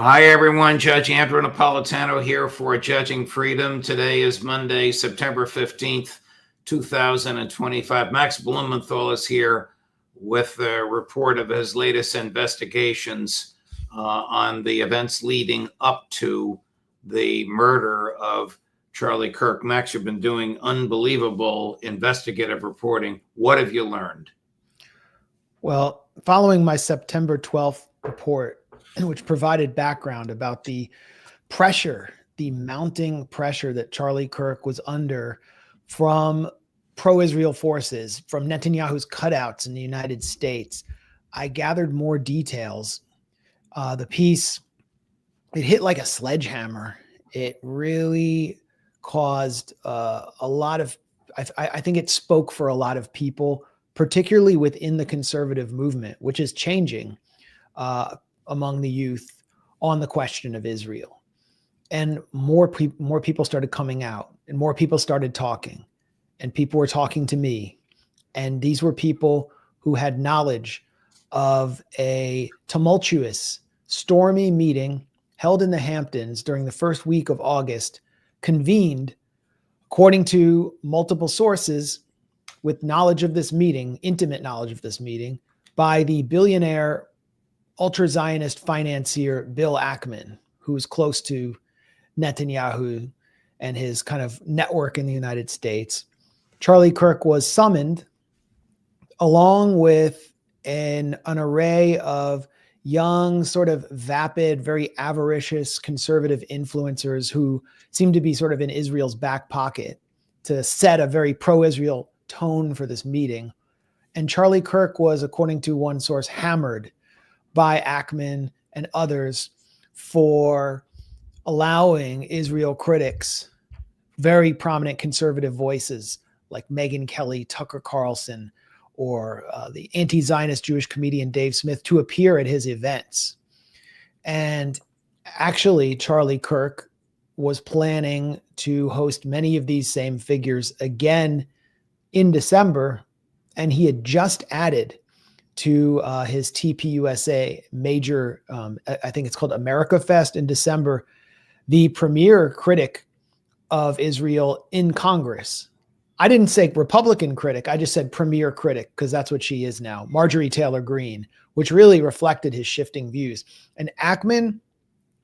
Hi, everyone. Judge Andrew Napolitano here for Judging Freedom. Today is Monday, September 15th, 2025. Max Blumenthal is here with a report of his latest investigations on the events leading up to the murder of Charlie Kirk. Max, you've been doing unbelievable investigative reporting. What have you learned? Well, following my September 12th report, which provided background about the pressure, the mounting pressure that Charlie Kirk was under from pro-Israel forces, from Netanyahu's cutouts in the United States, I gathered more details. The piece, it hit like a sledgehammer. It really caused a lot of, I think it spoke for a lot of people, particularly within the conservative movement, which is changing among the youth on the question of Israel. And more people started coming out, and more people started talking, and people were talking to me. And these were people who had knowledge of a tumultuous, stormy meeting held in the Hamptons during the first week of August, convened, according to multiple sources, with knowledge of this meeting, intimate knowledge of this meeting, by the billionaire ultra-Zionist financier Bill Ackman, who was close to Netanyahu and his kind of network in the United States. Charlie Kirk was summoned along with an array of young, sort of vapid, very avaricious conservative influencers who seemed to be sort of in Israel's back pocket to set a very pro-Israel tone for this meeting. And Charlie Kirk was, according to one source, hammered by Ackman and others for allowing Israel critics, very prominent conservative voices like Megyn Kelly, Tucker Carlson, or the anti-Zionist Jewish comedian Dave Smith to appear at his events. And actually, Charlie Kirk was planning to host many of these same figures again in December, and he had just added to his TPUSA major, I think it's called America Fest in December, the premier critic of Israel in Congress. I didn't say Republican critic, I just said premier critic, because that's what she is now, Marjorie Taylor Greene, which really reflected his shifting views. And Ackman,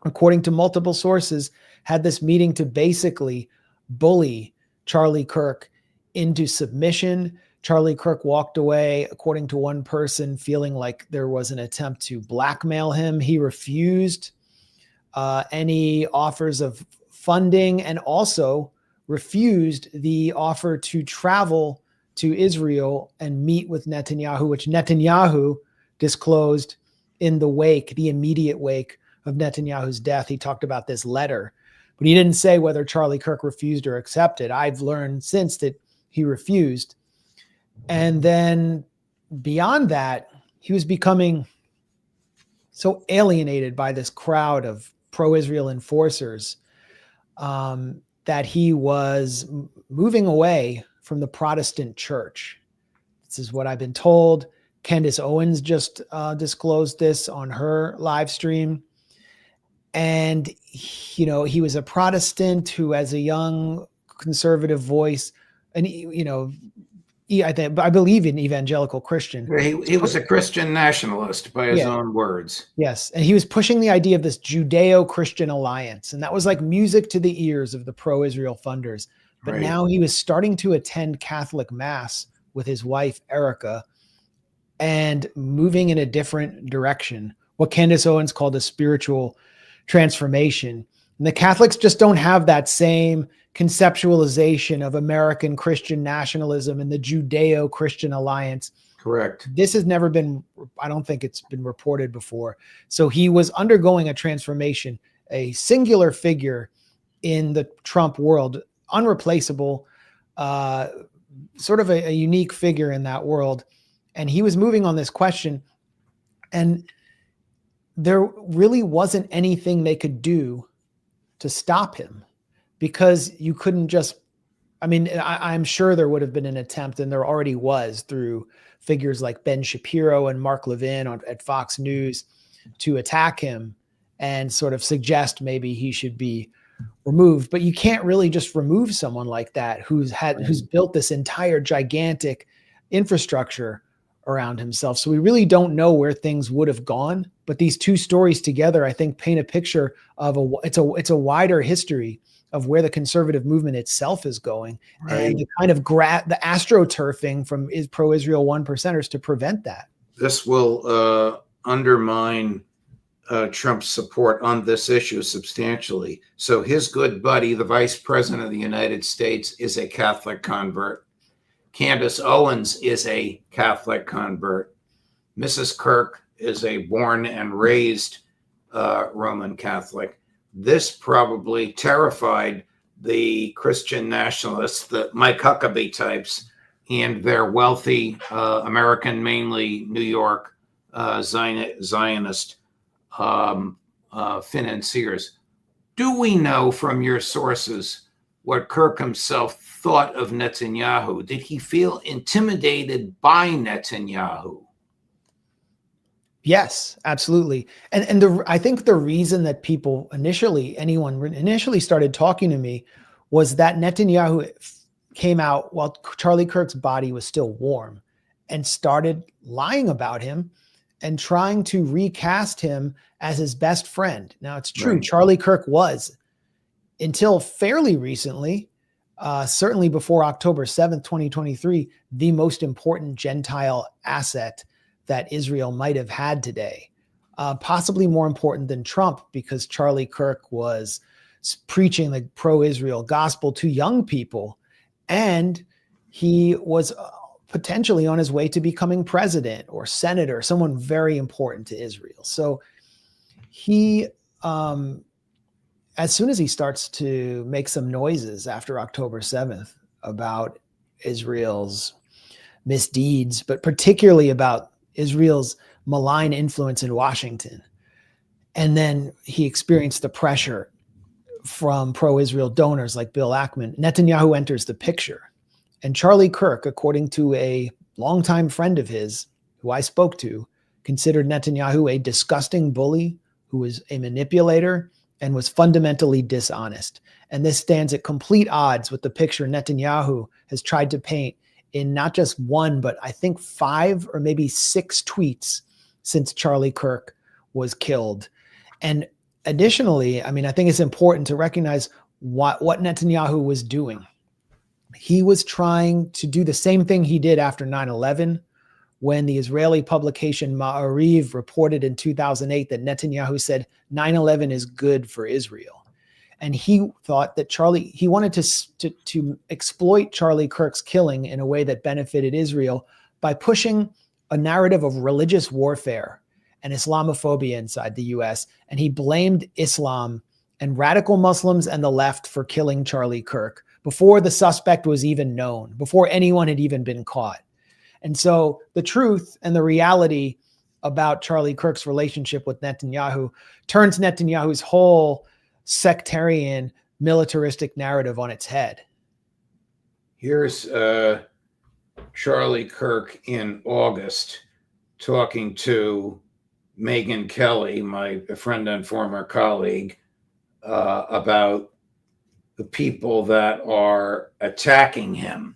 according to multiple sources, had this meeting to basically bully Charlie Kirk into submission. Charlie Kirk walked away, according to one person, feeling like there was an attempt to blackmail him. He refused any offers of funding and also refused the offer to travel to Israel and meet with Netanyahu, which Netanyahu disclosed in the wake, the immediate wake of Netanyahu's death. He talked about this letter, but he didn't say whether Charlie Kirk refused or accepted. I've learned since that he refused. And then beyond that, he was becoming so alienated by this crowd of pro-Israel enforcers that he was moving away from the Protestant church. This is what I've been told. Candace Owens just disclosed this on her live stream. And, you know, he was a Protestant who, as a young conservative voice, and, I believe in evangelical Christian. He was a Christian nationalist by his own words. Yes. And he was pushing the idea of this Judeo-Christian alliance. And that was like music to the ears of the pro-Israel funders. But now he was starting to attend Catholic Mass with his wife, Erica, and moving in a different direction, what Candace Owens called a spiritual transformation. And the Catholics just don't have that same conceptualization of American Christian nationalism and the Judeo-Christian alliance. Correct. This has never been, I don't think it's been reported before. So he was undergoing a transformation, a singular figure in the Trump world, unreplaceable, sort of a unique figure in that world. And he was moving on this question, and there really wasn't anything they could do to stop him, because you couldn't just, I'm sure there would have been an attempt, and there already was, through figures like Ben Shapiro and Mark Levin at Fox News, to attack him and sort of suggest maybe he should be removed. But you can't really just remove someone like that who's built this entire gigantic infrastructure around himself. So we really don't know where things would have gone. But these two stories together, I think, paint a picture of it's a wider history of where the conservative movement itself is going, and the kind of the astroturfing from pro-Israel one percenters to prevent that. This will undermine Trump's support on this issue substantially. So his good buddy, the Vice President of the United States, is a Catholic convert. Candace Owens is a Catholic convert. Mrs. Kirk is a born and raised Roman Catholic. This probably terrified the Christian nationalists, the Mike Huckabee types, and their wealthy American, mainly New York Zionist financiers. Do we know from your sources what Kirk himself thought of Netanyahu? Did he feel intimidated by Netanyahu? Yes, absolutely. And I think the reason that anyone initially started talking to me was that Netanyahu came out while Charlie Kirk's body was still warm and started lying about him and trying to recast him as his best friend. Now, it's true, right. Charlie Kirk was, until fairly recently, certainly before October 7th, 2023, the most important Gentile asset that Israel might have had today, possibly more important than Trump, because Charlie Kirk was preaching the pro-Israel gospel to young people, and he was potentially on his way to becoming president or senator, someone very important to Israel. So he, as soon as he starts to make some noises after October 7th about Israel's misdeeds, but particularly about Israel's malign influence in Washington, and then he experienced the pressure from pro-Israel donors like Bill Ackman, Netanyahu enters the picture. And Charlie Kirk, according to a longtime friend of his who I spoke to, considered Netanyahu a disgusting bully who was a manipulator and was fundamentally dishonest. And this stands at complete odds with the picture Netanyahu has tried to paint in not just one, but I think 5 or maybe 6 tweets since Charlie Kirk was killed. And additionally, I mean, I think it's important to recognize what Netanyahu was doing. He was trying to do the same thing he did after 9/11, when the Israeli publication Ma'ariv reported in 2008 that Netanyahu said 9/11 is good for Israel. And he thought that he wanted to exploit Charlie Kirk's killing in a way that benefited Israel by pushing a narrative of religious warfare and Islamophobia inside the US. And he blamed Islam and radical Muslims and the left for killing Charlie Kirk before the suspect was even known, before anyone had even been caught. And so the truth and the reality about Charlie Kirk's relationship with Netanyahu turns Netanyahu's whole sectarian, militaristic narrative on its head. Here's Charlie Kirk in August talking to Megyn Kelly, my friend and former colleague, about the people that are attacking him.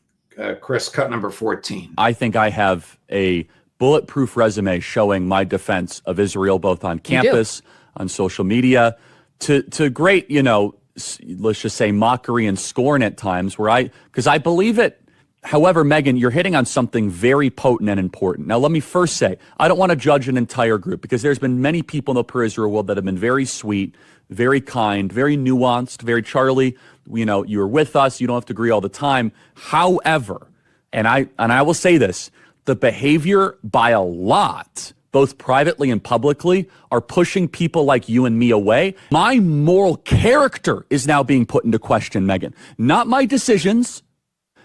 Chris, cut number 14. I think I have a bulletproof resume showing my defense of Israel, both on campus, on social media, to great, let's just say mockery and scorn at times, because I believe it. However, Megyn, you're hitting on something very potent and important. Now, let me first say, I don't want to judge an entire group, because there's been many people in the pro-Israel world that have been very sweet, very kind, very nuanced, very Charlie, you're with us, you don't have to agree all the time. However, and I will say this, the behavior by a lot, both privately and publicly, are pushing people like you and me away. My moral character is now being put into question, Megyn. Not my decisions,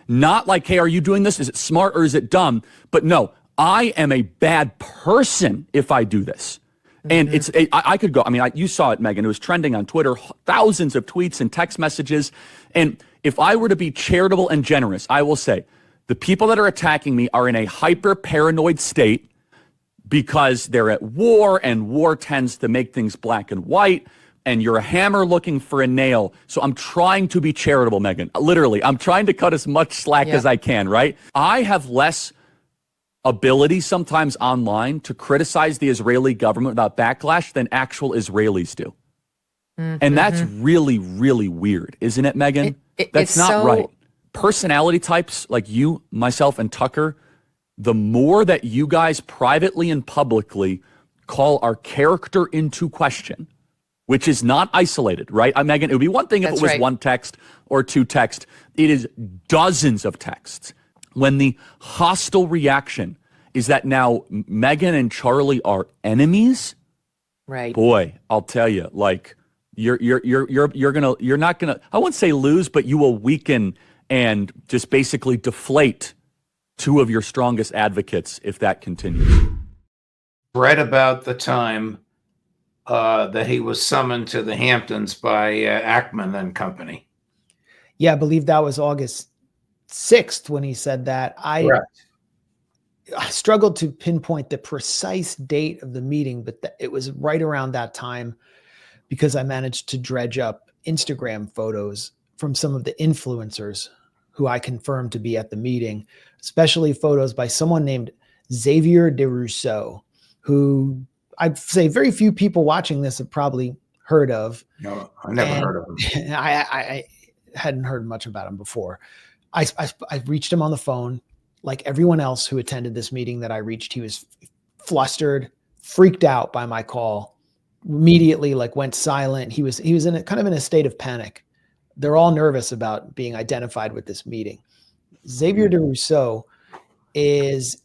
not like, hey, are you doing this? Is it smart or is it dumb? But no, I am a bad person if I do this. And I could go, you saw it, Megyn, it was trending on Twitter, thousands of tweets and text messages. And if I were to be charitable and generous, I will say the people that are attacking me are in a hyper paranoid state. because they're at war, and war tends to make things black and white, and you're a hammer looking for a nail. So I'm trying to be charitable, Megyn. Literally, I'm trying to cut as much slack as I can, right? I have less ability sometimes online to criticize the Israeli government without backlash than actual Israelis do. And that's really, really weird, isn't it, Megyn? That's not right. Personality types like you, myself, and Tucker, the more that you guys privately and publicly call our character into question, which is not isolated, right? Megyn, it would be one thing if it was one text or two texts. It is dozens of texts. When the hostile reaction is that now Megyn and Charlie are enemies, right? Boy, I'll tell you, like you're not gonna, I won't say lose, but you will weaken and just basically deflate two of your strongest advocates if that continues. Read about the time that he was summoned to the Hamptons by Ackman and company. Yeah, I believe that was August 6th when he said that. I struggled to pinpoint the precise date of the meeting, but it was right around that time because I managed to dredge up Instagram photos from some of the influencers who I confirmed to be at the meeting, especially photos by someone named Xavier de Rousseau, who I'd say very few people watching this have probably heard of. No, I never heard of him. I hadn't heard much about him before. I reached him on the phone. Like everyone else who attended this meeting that I reached, he was flustered, freaked out by my call, immediately like went silent. He was in kind of in a state of panic. They're all nervous about being identified with this meeting. Xavier de Rousseau is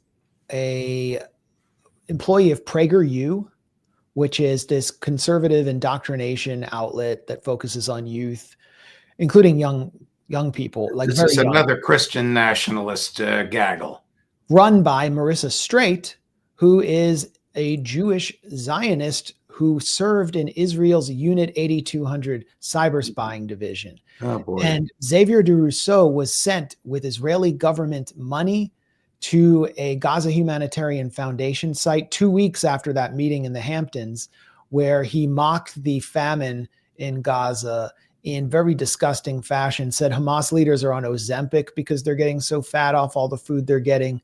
a employee of PragerU, which is this conservative indoctrination outlet that focuses on youth, including young people. Like this is another Christian nationalist gaggle. Run by Marissa Straight, who is a Jewish Zionist who served in Israel's Unit 8200 cyber spying division. Oh boy. And Xavier de Rousseau was sent with Israeli government money to a Gaza Humanitarian Foundation site 2 weeks after that meeting in the Hamptons, where he mocked the famine in Gaza in very disgusting fashion, said Hamas leaders are on Ozempic because they're getting so fat off all the food they're getting.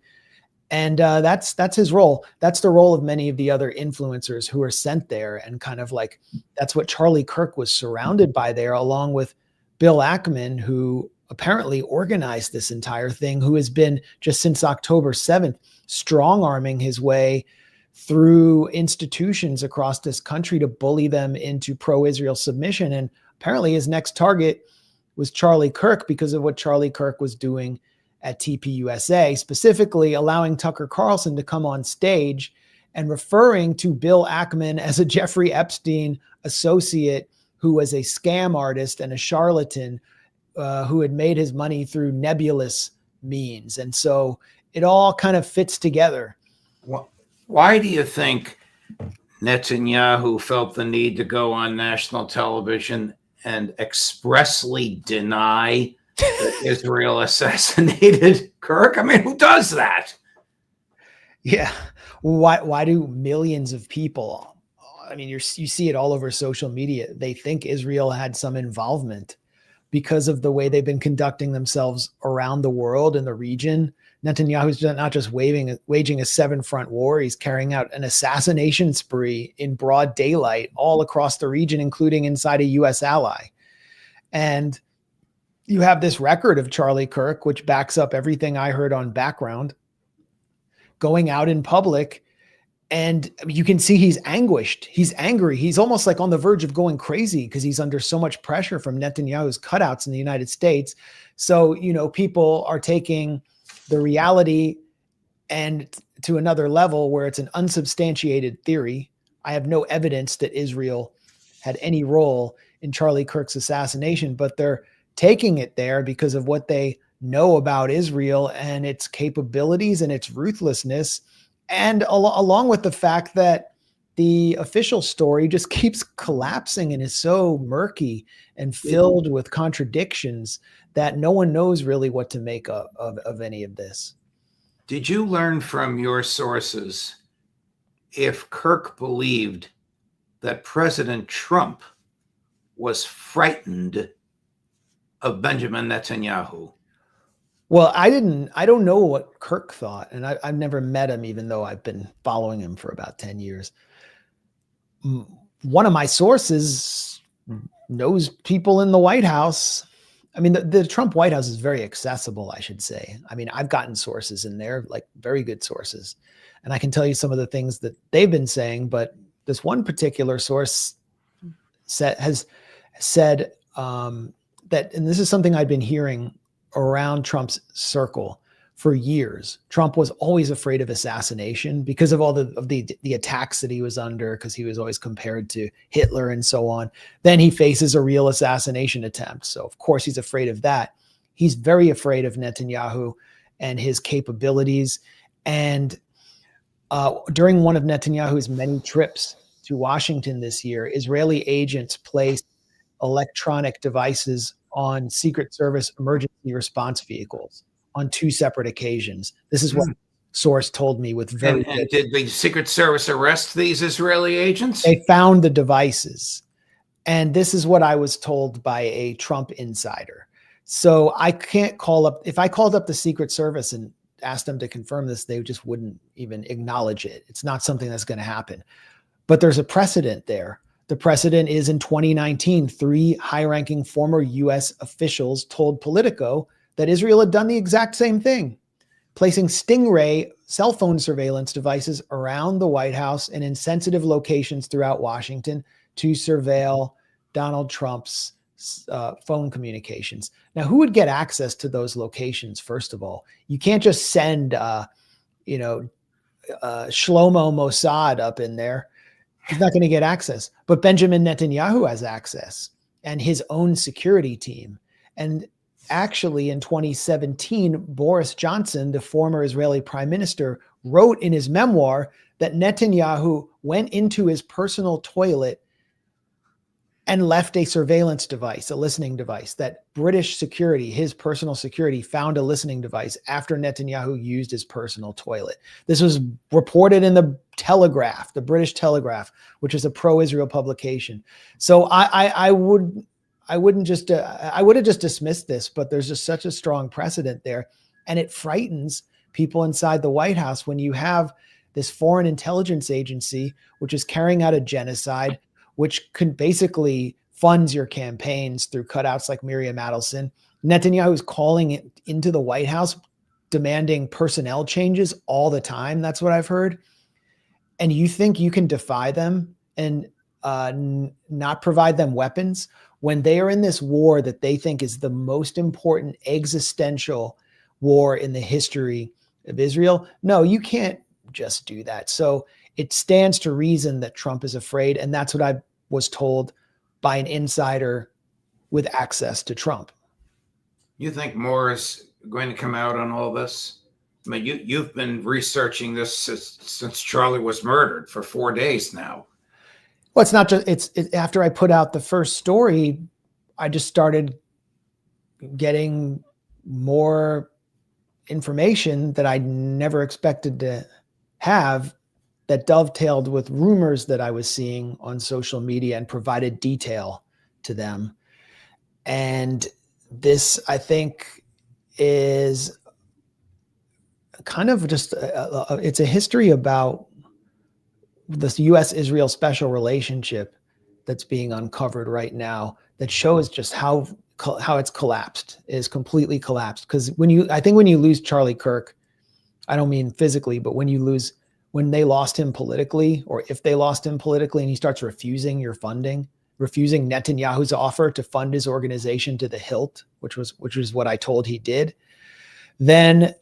And that's his role. That's the role of many of the other influencers who are sent there. And kind of like, that's what Charlie Kirk was surrounded by there, along with Bill Ackman, who apparently organized this entire thing, who has been just since October 7th, strong-arming his way through institutions across this country to bully them into pro-Israel submission. And apparently his next target was Charlie Kirk because of what Charlie Kirk was doing at TPUSA, specifically allowing Tucker Carlson to come on stage and referring to Bill Ackman as a Jeffrey Epstein associate who was a scam artist and a charlatan who had made his money through nebulous means. And so it all kind of fits together. Why do you think Netanyahu felt the need to go on national television and expressly deny that Israel assassinated Kirk? I mean, who does that? Yeah. Why do millions of people, I mean, you see it all over social media, they think Israel had some involvement because of the way they've been conducting themselves around the world in the region. Netanyahu's not just waging a 7-front war, he's carrying out an assassination spree in broad daylight all across the region, including inside a U.S. ally. And you have this record of Charlie Kirk, which backs up everything I heard on Background, going out in public. And you can see he's anguished. He's angry. He's almost like on the verge of going crazy because he's under so much pressure from Netanyahu's cutouts in the United States. So, you know, people are taking the reality and to another level where it's an unsubstantiated theory. I have no evidence that Israel had any role in Charlie Kirk's assassination, but they're taking it there because of what they know about Israel and its capabilities and its ruthlessness. And along with the fact that the official story just keeps collapsing and is so murky and filled with contradictions that no one knows really what to make of any of this. Did you learn from your sources if Kirk believed that President Trump was frightened of Benjamin Netanyahu. Well, I don't know what Kirk thought, and I've never met him, even though I've been following him for about 10 years. One of my sources knows people in the White House. I mean, the Trump White House is very accessible, I should say. I mean, I've gotten sources in there, like very good sources, and I can tell you some of the things that they've been saying, but this one particular source has said that, and this is something I've been hearing around Trump's circle for years. Trump was always afraid of assassination because of all the attacks that he was under, because he was always compared to Hitler and so on. Then he faces a real assassination attempt. So of course he's afraid of that. He's very afraid of Netanyahu and his capabilities. And during one of Netanyahu's many trips to Washington this year, Israeli agents placed electronic devices on Secret Service emergency response vehicles on 2 separate occasions. This is what source told me with very and did the Secret Service arrest these Israeli agents? They found the devices. And this is what I was told by a Trump insider. So I can't call up, if I called up the Secret Service and asked them to confirm this, they just wouldn't even acknowledge it. It's not something that's going to happen. But there's a precedent there. The precedent is in 2019, 3 high-ranking former U.S. officials told Politico that Israel had done the exact same thing, placing Stingray cell phone surveillance devices around the White House and in sensitive locations throughout Washington to surveil Donald Trump's phone communications. Now, who would get access to those locations, first of all? You can't just send, Shlomo Mossad up in there. He's not going to get access. But Benjamin Netanyahu has access, and his own security team. And actually, in 2017, Boris Johnson, the former Israeli prime minister, wrote in his memoir that Netanyahu went into his personal toilet and left a surveillance device, a listening device, that British security, his personal security, found a listening device after Netanyahu used his personal toilet. This was reported in the Telegraph, the British Telegraph, which is a pro-Israel publication. So I would have just dismissed this, but there's just such a strong precedent there. And it frightens people inside the White House when you have this foreign intelligence agency, which is carrying out a genocide, which can basically funds your campaigns through cutouts like Miriam Adelson. Netanyahu is calling it into the White House, demanding personnel changes all the time. That's what I've heard. And you think you can defy them and not provide them weapons when they are in this war that they think is the most important existential war in the history of Israel? No, you can't just do that. So it stands to reason that Trump is afraid, and that's what I was told by an insider with access to Trump. You think more is going to come out on all this? I mean, you've been researching this since Charlie was murdered for 4 days now. Well, it's not just, it's after I put out the first story, I just started getting more information that I never expected to have, that dovetailed with rumors that I was seeing on social media and provided detail to them. And this, I think, is kind of just, it's a history about the U.S.-Israel special relationship that's being uncovered right now that shows just how it's collapsed, is completely collapsed. Because I think when you lose Charlie Kirk, I don't mean physically, but when they lost him politically, or if they lost him politically and he starts refusing your funding, refusing Netanyahu's offer to fund his organization to the hilt, which was what I told he did, then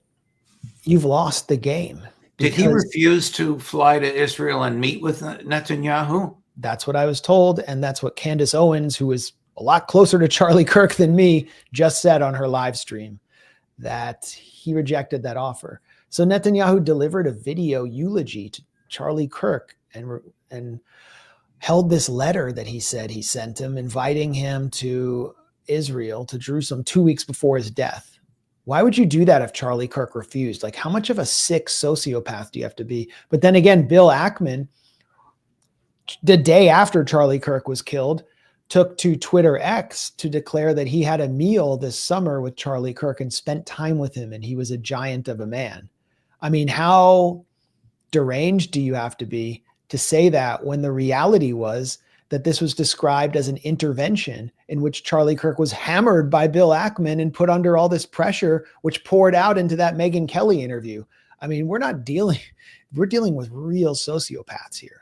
you've lost the game. Did he refuse to fly to Israel and meet with Netanyahu? That's what I was told. And that's what Candace Owens, who is a lot closer to Charlie Kirk than me, just said on her live stream, that he rejected that offer. So Netanyahu delivered a video eulogy to Charlie Kirk and held this letter that he said he sent him, inviting him to Israel, to Jerusalem, 2 weeks before his death. Why would you do that if Charlie Kirk refused? Like, how much of a sick sociopath do you have to be? But then again, Bill Ackman, the day after Charlie Kirk was killed, took to Twitter X to declare that he had a meal this summer with Charlie Kirk and spent time with him, and he was a giant of a man. I mean, how deranged do you have to be to say that when the reality was that this was described as an intervention in which Charlie Kirk was hammered by Bill Ackman and put under all this pressure, which poured out into that Megyn Kelly interview? I mean, we're dealing with real sociopaths here.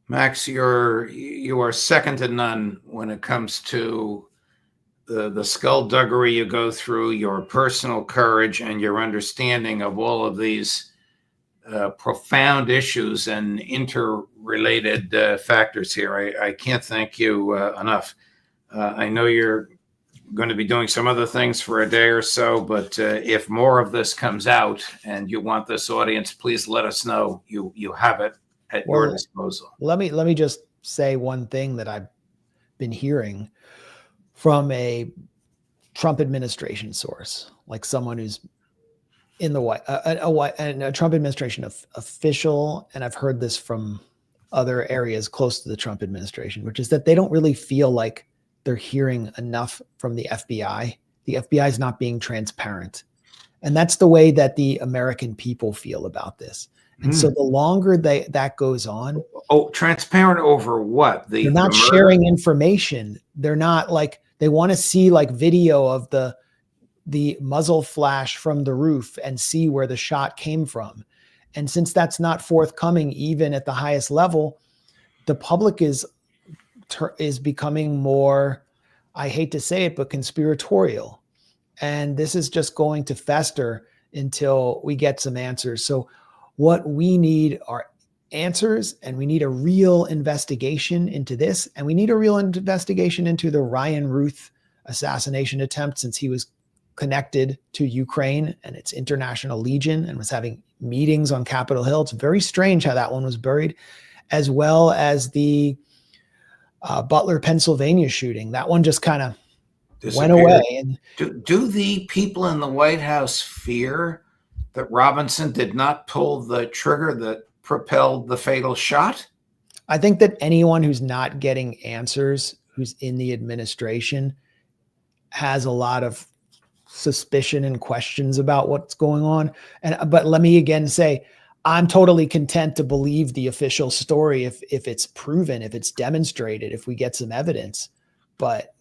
Max, you are second to none when it comes to the skullduggery you go through, your personal courage, and your understanding of all of these profound issues and interrelated factors here. I can't thank you enough. I know you're going to be doing some other things for a day or so, but if more of this comes out and you want this audience, please let us know. You have it at your disposal. Let me just say one thing that I've been hearing from a Trump administration source, like someone who's in the a Trump administration official, and I've heard this from other areas close to the Trump administration, which is that they don't really feel like they're hearing enough from the FBI. The FBI is not being transparent. And that's the way that the American people feel about this. And so the longer that goes on. Oh, transparent over what? They're not sharing information. They're not like, they want to see like video of the muzzle flash from the roof and see where the shot came from. And since that's not forthcoming, even at the highest level, the public is becoming more, I hate to say it, but conspiratorial. And this is just going to fester until we get some answers. So what we need are answers, and we need a real investigation into this. And we need a real investigation into the Ryan Ruth assassination attempt, since he was connected to Ukraine and its International Legion and was having meetings on Capitol Hill. It's very strange how that one was buried, as well as the Butler, Pennsylvania shooting. That one just kind of went away. And do the people in the White House fear that Robinson did not pull the trigger that propelled the fatal shot? I think that anyone who's not getting answers, who's in the administration, has a lot of suspicion and questions about what's going on. But let me again say, I'm totally content to believe the official story if it's proven, if it's demonstrated, if we get some evidence. But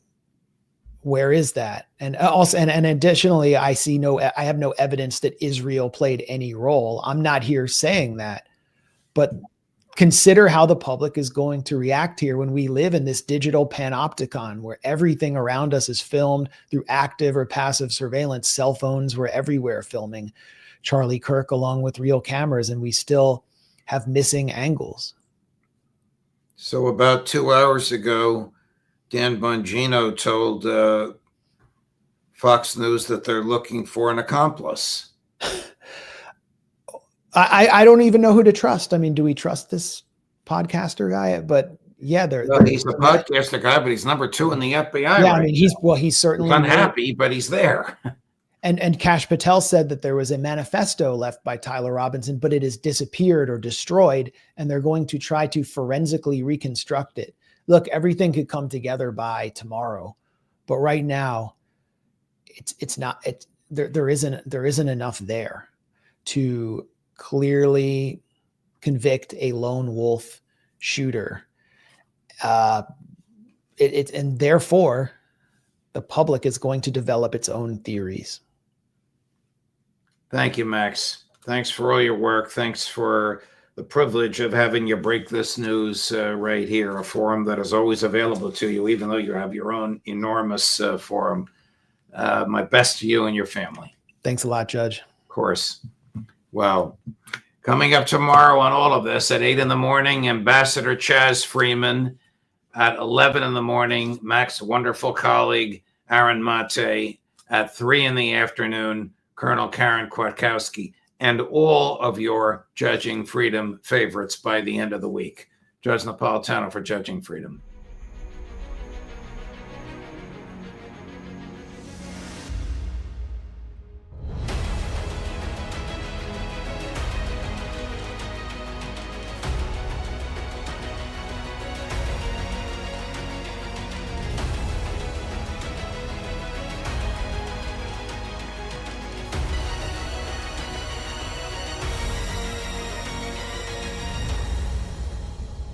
where is that? And also, and additionally, I have no evidence that Israel played any role. I'm not here saying that, but consider how the public is going to react here when we live in this digital panopticon where everything around us is filmed through active or passive surveillance. Cell phones were everywhere filming Charlie Kirk along with real cameras, and we still have missing angles. So about 2 hours ago, Dan Bongino told Fox News that they're looking for an accomplice. I don't even know who to trust. I mean, do we trust this podcaster guy? But yeah, he's a podcaster guy, but he's number 2 in the FBI. Yeah, right, I mean, he's certainly unhappy, but he's there. And Kash Patel said that there was a manifesto left by Tyler Robinson, but it has disappeared or destroyed, and they're going to try to forensically reconstruct it. Look, everything could come together by tomorrow, but right now, there isn't enough there to clearly convict a lone wolf shooter. And therefore, the public is going to develop its own theories. Thank you, Max. Thanks for all your work. Thanks for the privilege of having you break this news right here, a forum that is always available to you, even though you have your own enormous forum. My best to you and your family. Thanks a lot, Judge. Of course. Well, coming up tomorrow on all of this at 8 in the morning, Ambassador Chaz Freeman. At 11 in the morning, Max's wonderful colleague, Aaron Mate. At 3 in the afternoon, Colonel Karen Kwiatkowski. And all of your Judging Freedom favorites by the end of the week. Judge Napolitano for Judging Freedom.